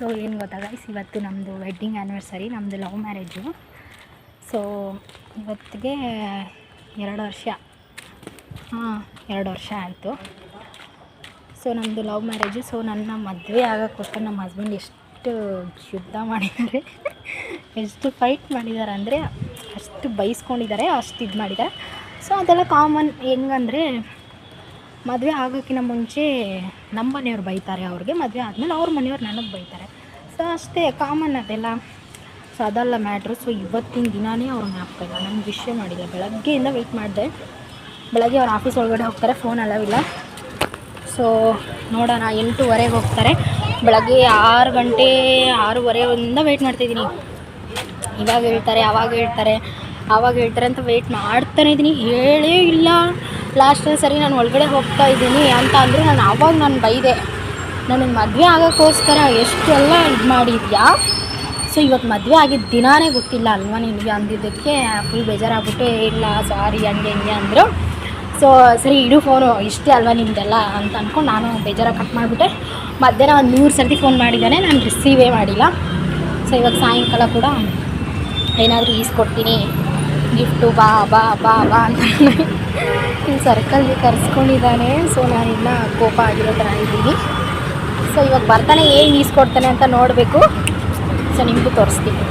So ಏನು ಗೊತ್ತಾ guys, ಇವತ್ತು ನಮ್ಮದು ವೆಡ್ಡಿಂಗ್ ಆ್ಯನಿವರ್ಸರಿ, ನಮ್ಮದು ಲವ್ ಮ್ಯಾರೇಜು. ಸೊ ಇವತ್ತಿಗೆ 2 ವರ್ಷ 2 ವರ್ಷ ಆಯಿತು. ಸೊ ನಮ್ಮದು ಲವ್ ಮ್ಯಾರೇಜು. ಸೊ ನನ್ನ ಮದುವೆ ಆಗೋಕ್ಕೋಸ್ಕರ ನಮ್ಮ ಹಸ್ಬೆಂಡ್ ಎಷ್ಟು ಯುದ್ಧ ಮಾಡಿದ್ದಾರೆ, ಎಷ್ಟು ಫೈಟ್ ಮಾಡಿದ್ದಾರೆ ಅಂದರೆ ಅಷ್ಟು ಬೈಸ್ಕೊಂಡಿದ್ದಾರೆ, ಅಷ್ಟು ಇದು ಮಾಡಿದ್ದಾರೆ. ಸೊ ಅದೆಲ್ಲ ಕಾಮನ್. ಹೆಂಗಂದರೆ ಮದುವೆ ಆಗೋಕ್ಕಿಂತ ಮುಂಚೆ ನಮ್ಮ ಮನೆಯವ್ರು ಬೈತಾರೆ ಅವ್ರಿಗೆ, ಮದುವೆ ಆದಮೇಲೆ ಅವ್ರ ಮನೆಯವ್ರು ನನಗೆ ಬೈತಾರೆ. ಸೊ ಅಷ್ಟೇ ಕಾಮನ್ ಅದೆಲ್ಲ. ಸೊ ಅದೆಲ್ಲ ಮ್ಯಾಟ್ರು. ಸೊ ಇವತ್ತಿನ ದಿನವೇ ಅವ್ರು ಜ್ಞಾಪಕ ಇಲ್ಲ, ನನಗೆ ವಿಷಯ ಮಾಡಿಲ್ಲ. ಬೆಳಗ್ಗೆಯಿಂದ ವೆಯ್ಟ್ ಮಾಡಿದೆ. ಬೆಳಗ್ಗೆ ಅವ್ರು ಆಫೀಸ್ ಒಳಗಡೆ ಹೋಗ್ತಾರೆ, ಫೋನ್ ಅಲವಿಲ್ಲ. ಸೊ ನೋಡೋಣ, 8:15 ಹೋಗ್ತಾರೆ. ಬೆಳಗ್ಗೆ 6 ಗಂಟೆ 6:30 ವೆಯ್ಟ್ ಮಾಡ್ತಾಯಿದ್ದೀನಿ. ಇವಾಗ ಹೇಳ್ತಾರೆ, ಆವಾಗ ಹೇಳ್ತಾರೆ ಅಂತ ವೆಯ್ಟ್ ಮಾಡ್ತಾನೆ ಇದ್ದೀನಿ. ಹೇಳೇ ಇಲ್ಲ. ಲಾಸ್ಟಲ್ಲಿ ಸರಿ ನಾನು ಒಳಗಡೆ ಹೋಗ್ತಾ ಇದ್ದೀನಿ ಅಂತ ಅಂದರೆ ನಾನು ಬೈದೆ, ನನಗೆ ಮದುವೆ ಆಗೋಕ್ಕೋಸ್ಕರ ಎಷ್ಟೆಲ್ಲ ಇದು ಮಾಡಿದ್ಯಾ. ಸೊ ಇವತ್ತು ಮದುವೆ ಆಗಿದ್ದ ದಿನಾನೇ ಗೊತ್ತಿಲ್ಲ ಅಲ್ವಾ ನಿನಗೆ ಅಂದಿದ್ದಕ್ಕೆ ಫುಲ್ ಬೇಜಾರಾಗ್ಬಿಟ್ಟು, ಇಲ್ಲ ಸಾರಿ ಹಂಗೆ ಹಿಂಗೆ ಅಂದರು. ಸೊ ಸರಿ ಇಡು ಫೋನು, ಇಷ್ಟೇ ಅಲ್ವಾ ನಿಮ್ಮದೆಲ್ಲ ಅಂತ ಅಂದ್ಕೊಂಡು ನಾನು ಬೇಜಾರಾಗಿ ಕಟ್ ಮಾಡಿಬಿಟ್ಟೆ. ಮಧ್ಯಾಹ್ನ ಒಂದು 100 ಸರ್ತಿ ಫೋನ್ ಮಾಡಿದ್ದಾನೆ, ನಾನು ರಿಸೀವೇ ಮಾಡಿಲ್ಲ. ಸೊ ಇವಾಗ ಸಾಯಂಕಾಲ ಕೂಡ ಏನಾದರೂ ಈಸ್ಕೊಡ್ತೀನಿ, ಗಿಫ್ಟು ಬಾ ಬಾ ಬಾ ಬಾ ಅಂತ ಈ ಸರ್ಕಲ್ಗೆ ಕರೆಸ್ಕೊಂಡಿದ್ದಾನೆ. ಸೊ ನಾನಿನ್ನ ಕೋಪ ಆಗಿರೋ ಥರ ಇದ್ದೀನಿ. ಸೊ ಇವಾಗ ಬರ್ತಾನೆ, ಏನು ಈಸ್ಕೊಡ್ತಾನೆ ಅಂತ ನೋಡಬೇಕು. ಸೊ ನಿಮಗೂ ತೋರಿಸ್ತೀನಿ.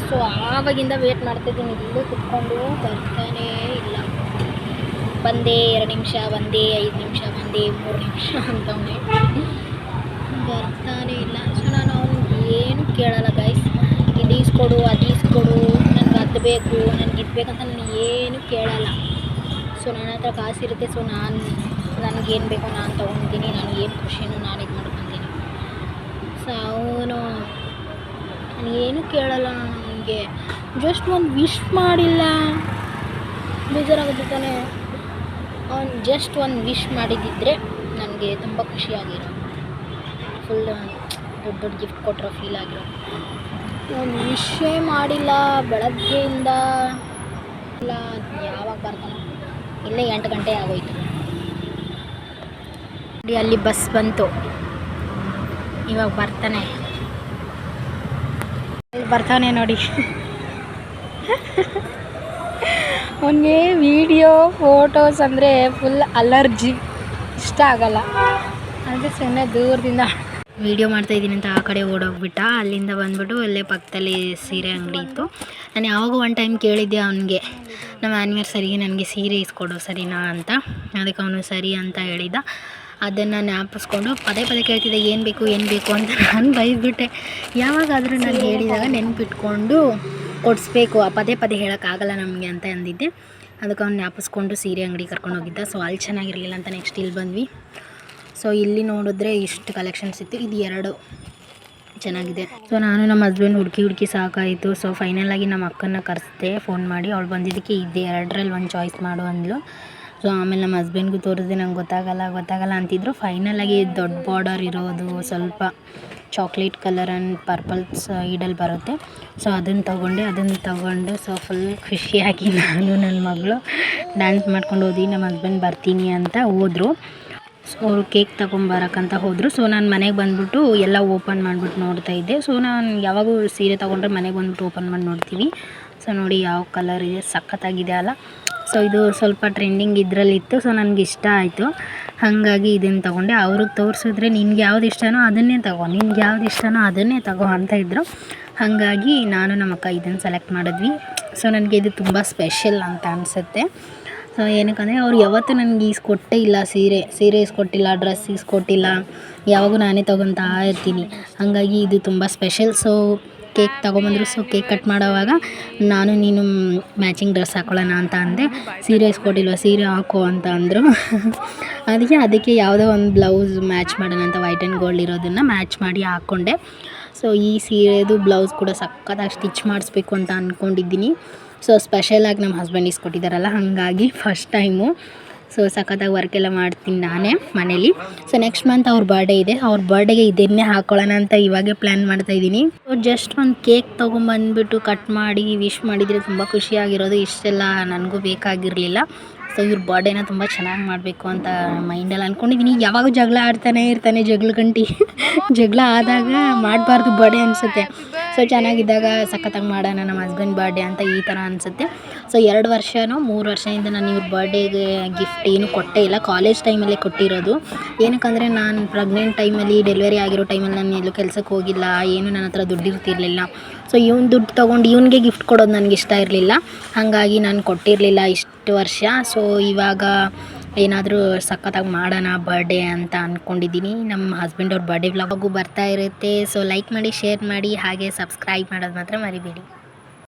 ಸೊ ಆವಾಗಿಂದ ವೇಟ್ ಮಾಡ್ತಿದ್ದೀನಿ, ಇಲ್ಲೇ ಕುತ್ಕೊಂಡು ಬರ್ತಾನೇ ಇಲ್ಲ. ಬಂದೇ 2 ನಿಮಿಷ, ಬಂದೇ 5 ನಿಮಿಷ, ಬಂದೇ 3 ನಿಮಿಷ ಅಂತವನೇ, ಬರ್ತಾನೇ ಇಲ್ಲ. ಸೊ ನಾನು ಅವ್ನಿಗೆ ಏನು ಕೇಳಲ್ಲ ಗೈಸ್, ಇದು ಈಸ್ಕೊಡು, ಅದು ಈಸ್ಕೊಡು, ನನಗೆ ಅದು ಬೇಕು, ನನಗೆ ಇದು ಬೇಕಂತ ನಾನು ಏನು ಕೇಳಲ್ಲ. ಸೊ ನನ್ನ ಹತ್ರ ಕಾಸಿರುತ್ತೆ. ಸೊ ನನಗೇನು ಬೇಕೋ ನಾನು ತೊಗೊತೀನಿ, ನನಗೇನು ಖುಷಿನೋ ನಾನು ಇದು ಮಾಡ್ಕೊತೀನಿ. ಸೊ ಅವನು ನಾನೇನು ಕೇಳಲ್ಲ, ನನಗೆ ಜಸ್ಟ್ ಒಂದು ವಿಶ್ ಮಾಡಿಲ್ಲ, ಬೇಜಾರಾಗುತ್ತೆ ತಾನೆ. ಅವ್ನು ಜಸ್ಟ್ ಒಂದು ವಿಶ್ ಮಾಡಿದ್ದಿದ್ರೆ ನನಗೆ ತುಂಬ ಖುಷಿಯಾಗಿರೋ, ಫುಲ್ ದೊಡ್ಡ ಗಿಫ್ಟ್ ಕೊಟ್ಟಿರೋ ಫೀಲ್ ಆಗಿರೋ. ಒಂದು ವಿಷೇ ಮಾಡಿಲ್ಲ ಬೆಳಗ್ಗೆಯಿಂದ. ಇಲ್ಲ ಯಾವಾಗ ಬರ್ತಾನೋ, ಇಲ್ಲೇ 8 ಗಂಟೆ ಆಗೋಯ್ತು. ಅಲ್ಲಿ ಬಸ್ ಬಂತು, ಇವಾಗ ಬರ್ತಾನೆ ನೋಡಿ. ಅವನಿಗೆ ವೀಡಿಯೋ ಫೋಟೋಸ್ ಅಂದರೆ ಫುಲ್ ಅಲರ್ಜಿ, ಇಷ್ಟ ಆಗಲ್ಲ. ಅಂದರೆ ಸುಮ್ಮನೆ ದೂರದಿಂದ ವೀಡಿಯೋ ಮಾಡ್ತಾಯಿದ್ದೀನಿ ಅಂತ ಆ ಕಡೆ ಓಡೋಗ್ಬಿಟ್ಟ. ಅಲ್ಲಿಂದ ಬಂದ್ಬಿಟ್ಟು ಅಲ್ಲೇ ಪಕ್ಕದಲ್ಲಿ ಸೀರೆ ಅಂಗಡಿ ಇತ್ತು. ನಾನು ಯಾವಾಗ ಒಂದು ಟೈಮ್ ಕೇಳಿದ್ದೆ ಅವನಿಗೆ, ನಮ್ಮ ಆ್ಯನಿವರ್ಸರಿಗೆ ನನಗೆ ಸೀರೆ ಇಸ್ಕೊಡು ಸರಿನಾ ಅಂತ. ಅದಕ್ಕೆ ಅವನು ಸರಿ ಅಂತ ಹೇಳಿದ. ಅದನ್ನು ಜ್ಞಾಪಿಸ್ಕೊಂಡು ಪದೇ ಕೇಳ್ತಿದ್ದೆ, ಏನು ಬೇಕು ಅಂತ. ನಾನು ಬೈದ್ಬಿಟ್ಟೆ. ಯಾವಾಗಾದರೂ ನಾನು ಹೇಳಿದಾಗ ನೆನಪಿಟ್ಕೊಂಡು ಕೊಡಿಸ್ಬೇಕು, ಪದೇ ಹೇಳೋಕ್ಕಾಗಲ್ಲ ನಮಗೆ ಅಂತ ಅಂದಿದ್ದೆ. ಅದಕ್ಕೆ ಅವ್ನು ಜ್ಞಾಪಿಸ್ಕೊಂಡು ಸೀರೆ ಅಂಗಡಿ ಕರ್ಕೊಂಡು ಹೋಗಿದ್ದ. ಸೊ ಅಲ್ಲಿ ಚೆನ್ನಾಗಿರಲಿಲ್ಲ ಅಂತ ನೆಕ್ಸ್ಟ್ ಇಲ್ಲಿ ಬಂದ್ವಿ. ಸೊ ಇಲ್ಲಿ ನೋಡಿದ್ರೆ ಇಷ್ಟು ಕಲೆಕ್ಷನ್ಸ್ ಇತ್ತು. ಇದು 2 ಚೆನ್ನಾಗಿದೆ. ಸೊ ನಾನು ನಮ್ಮ ಹಸ್ಬೆಂಡ್ ಹುಡುಕಿ ಸಾಕಾಯಿತು. ಸೊ ಫೈನಲಾಗಿ ನಮ್ಮ ಅಕ್ಕನ ಕರೆಸ್ದೆ ಫೋನ್ ಮಾಡಿ. ಅವಳು ಬಂದಿದ್ದಕ್ಕೆ ಇದು 2ರಲ್ಲಿ ಒಂದು ಚಾಯ್ಸ್ ಮಾಡು ಅಂದ್ಲು. ಸೊ ಆಮೇಲೆ ನಮ್ಮ ಹಸ್ಬೆಂಡ್ಗೂ ತೋರಿಸಿದೆ, ನಂಗೆ ಗೊತ್ತಾಗಲ್ಲ ಅಂತಿದ್ರು. ಫೈನಲಾಗಿ ದೊಡ್ಡ ಬಾರ್ಡರ್ ಇರೋದು, ಸ್ವಲ್ಪ ಚಾಕ್ಲೇಟ್ ಕಲರ್ ಆ್ಯಂಡ್ ಪರ್ಪಲ್ ಸೈಡಲ್ಲಿ ಬರುತ್ತೆ. ಸೊ ಅದನ್ನು ತಗೊಂಡು ಸೊ ಫುಲ್ ಖುಷಿಯಾಗಿ ನಾನು ನನ್ನ ಮಗಳು ಡ್ಯಾನ್ಸ್ ಮಾಡ್ಕೊಂಡು ಹೋದ್ವಿ. ನಮ್ಮ ಹಸ್ಬೆಂಡ್ ಬರ್ತೀನಿ ಅಂತ ಹೋದರು. ಸೊ ಅವರು ಕೇಕ್ ತೊಗೊಂಬರಕ್ಕಂತ ಹೋದರು. ಸೊ ನಾನು ಮನೆಗೆ ಬಂದುಬಿಟ್ಟು ಎಲ್ಲ ಓಪನ್ ಮಾಡಿಬಿಟ್ಟು ನೋಡ್ತಾಯಿದ್ದೆ. ಸೊ ನಾನು ಯಾವಾಗೂ ಸೀರೆ ತೊಗೊಂಡ್ರೆ ಮನೆಗೆ ಬಂದುಬಿಟ್ಟು ಓಪನ್ ಮಾಡಿ ನೋಡ್ತೀವಿ. ಸೊ ನೋಡಿ ಯಾವ ಕಲರ್ ಇದೆ, ಸಖತ್ತಾಗಿದೆ ಅಲ್ಲ. ಸೊ ಇದು ಸ್ವಲ್ಪ ಟ್ರೆಂಡಿಂಗ್ ಇದರಲ್ಲಿತ್ತು. ಸೊ ನನಗೆ ಇಷ್ಟ ಆಯಿತು, ಹಾಗಾಗಿ ಇದನ್ನು ತೊಗೊಂಡೆ. ಅವ್ರಿಗೆ ತೋರಿಸಿದ್ರೆ ನಿನ್ಗೆ ಯಾವ್ದು ಇಷ್ಟನೋ ಅದನ್ನೇ ತಗೋ ಅಂತ ಇದ್ದರು. ಹಾಗಾಗಿ ನಾನು ನಮ್ಮ ಅಕ್ಕ ಇದನ್ನು ಸೆಲೆಕ್ಟ್ ಮಾಡಿದ್ವಿ. ಸೊ ನನಗೆ ಇದು ತುಂಬ ಸ್ಪೆಷಲ್ ಅಂತ ಅನಿಸುತ್ತೆ. ಸೊ ಏನಕ್ಕಂದರೆ ಅವ್ರು ಯಾವತ್ತೂ ನನಗೆ ಈಸ್ಕೊಟ್ಟೇ ಇಲ್ಲ, ಸೀರೆ ಈಸ್ಕೊಟ್ಟಿಲ್ಲ, ಡ್ರೆಸ್ ಈಸ್ಕೊಟ್ಟಿಲ್ಲ. ಯಾವಾಗೂ ನಾನೇ ತೊಗೊತಾ ಇರ್ತೀನಿ. ಹಾಗಾಗಿ ಇದು ತುಂಬ ಸ್ಪೆಷಲ್. ಸೊ ಕೇಕ್ ತೊಗೊಂಬಂದರು. ಸೊ ಕೇಕ್ ಕಟ್ ಮಾಡೋವಾಗ ನಾನು ನೀನು ಮ್ಯಾಚಿಂಗ್ ಡ್ರೆಸ್ ಹಾಕ್ಕೊಳ್ಳೋಣ ಅಂತ ಅಂದೆ. ಸೀರೆ ಇಸ್ಕೊಟ್ಟಿಲ್ವ, ಸೀರೆ ಹಾಕೋ ಅಂತ ಅಂದರು. ಅದಕ್ಕೆ ಯಾವುದೋ ಒಂದು ಬ್ಲೌಸ್ ಮ್ಯಾಚ್ ಮಾಡೋಣ ಅಂತ ವೈಟ್ ಆ್ಯಂಡ್ ಗೋಲ್ಡ್ ಇರೋದನ್ನು ಮ್ಯಾಚ್ ಮಾಡಿ ಹಾಕ್ಕೊಂಡೆ. ಸೊ ಈ ಸೀರೆದು ಬ್ಲೌಸ್ ಕೂಡ ಸಕ್ಕತ್ತಾಗಿ ಸ್ಟಿಚ್ ಮಾಡಿಸ್ಬೇಕು ಅಂತ ಅಂದ್ಕೊಂಡಿದ್ದೀನಿ. ಸೊ ಸ್ಪೆಷಲಾಗಿ ನಮ್ಮ ಹಸ್ಬೆಂಡ್ ಇಸ್ಕೊಟ್ಟಿದ್ದಾರಲ್ಲ, ಹಾಗಾಗಿ ಫಸ್ಟ್ ಟೈಮು. ಸೊ ಸಖತ್ತಾಗಿ ವರ್ಕೆಲ್ಲ ಮಾಡ್ತೀನಿ ನಾನೇ ಮನೇಲಿ. ಸೊ ನೆಕ್ಸ್ಟ್ ಮಂತ್ ಅವ್ರ ಬರ್ಡೇ ಇದೆ. ಅವ್ರ ಬರ್ಡೇಗೆ ಇದನ್ನೇ ಹಾಕ್ಕೊಳ್ಳೋಣ ಅಂತ ಇವಾಗೇ ಪ್ಲ್ಯಾನ್ ಮಾಡ್ತಾಯಿದ್ದೀನಿ. ಸೊ ಜಸ್ಟ್ ಒಂದು ಕೇಕ್ ತೊಗೊಂಬಂದ್ಬಿಟ್ಟು ಕಟ್ ಮಾಡಿ ವಿಶ್ ಮಾಡಿದರೆ ತುಂಬ ಖುಷಿಯಾಗಿರೋದು. ಇಷ್ಟೆಲ್ಲ ನನಗೂ ಬೇಕಾಗಿರಲಿಲ್ಲ. ಸೊ ಇವ್ರ ಬರ್ಡೇನ ತುಂಬ ಚೆನ್ನಾಗಿ ಮಾಡಬೇಕು ಅಂತ ಮೈಂಡಲ್ಲಿ ಅಂದ್ಕೊಂಡಿದ್ದೀನಿ. ಯಾವಾಗೂ ಜಗಳ ಆಡ್ತಾನೆ ಇರ್ತಾನೆ, ಜಗಳ ಗಂಟಿ ಜಗಳ ಆದಾಗ ಮಾಡಬಾರ್ದು ಬರ್ಡೇ ಅನಿಸುತ್ತೆ. ಸೊ ಚೆನ್ನಾಗಿದ್ದಾಗ ಸಖತ್ತಾಗಿ ಮಾಡೋಣ ನಮ್ಮ ಹಸ್ಬೆಂಡ್ ಬರ್ಡೇ ಅಂತ ಈ ಥರ ಅನಿಸುತ್ತೆ. ಸೊ 2 ವರ್ಷನೋ 3 ವರ್ಷದಿಂದ ನಾನು ಇವ್ರ ಬರ್ಡೇಗೆ ಗಿಫ್ಟ್ ಏನು ಕೊಟ್ಟೇ ಇಲ್ಲ. ಕಾಲೇಜ್ ಟೈಮಲ್ಲೇ ಕೊಟ್ಟಿರೋದು. ಏನಕ್ಕಂದರೆ ನಾನು ಪ್ರೆಗ್ನೆಂಟ್ ಟೈಮಲ್ಲಿ, ಡೆಲಿವರಿ ಆಗಿರೋ ಟೈಮಲ್ಲಿ ನಾನು ಎಲ್ಲೂ ಕೆಲ್ಸಕ್ಕೆ ಹೋಗಿಲ್ಲ, ಏನು ನನ್ನ ಹತ್ರ ದುಡ್ಡು ಇರ್ತಿರ್ಲಿಲ್ಲ. ಸೊ ಇವ್ನ ದುಡ್ಡು ತೊಗೊಂಡು ಇವ್ನಿಗೆ ಗಿಫ್ಟ್ ಕೊಡೋದು ನನಗೆ ಇಷ್ಟ ಇರಲಿಲ್ಲ. ಹಾಗಾಗಿ ನಾನು ಕೊಟ್ಟಿರಲಿಲ್ಲ ಇಷ್ಟು ವರ್ಷ. ಸೊ ಇವಾಗ ಏನಾದರೂ ಸಖತ್ತಾಗಿ ಮಾಡೋಣ ಬರ್ಡೇ ಅಂತ ಅಂದ್ಕೊಂಡಿದ್ದೀನಿ. ನಮ್ಮ ಹಸ್ಬೆಂಡ್ ಅವ್ರ ಬರ್ಡೇ ವ್ಲಾಗು ಬರ್ತಾ ಇರುತ್ತೆ. ಸೊ ಲೈಕ್ ಮಾಡಿ, ಶೇರ್ ಮಾಡಿ, ಹಾಗೆ ಸಬ್ಸ್ಕ್ರೈಬ್ ಮಾಡೋದು ಮಾತ್ರ ಮರಿಬೇಡಿ.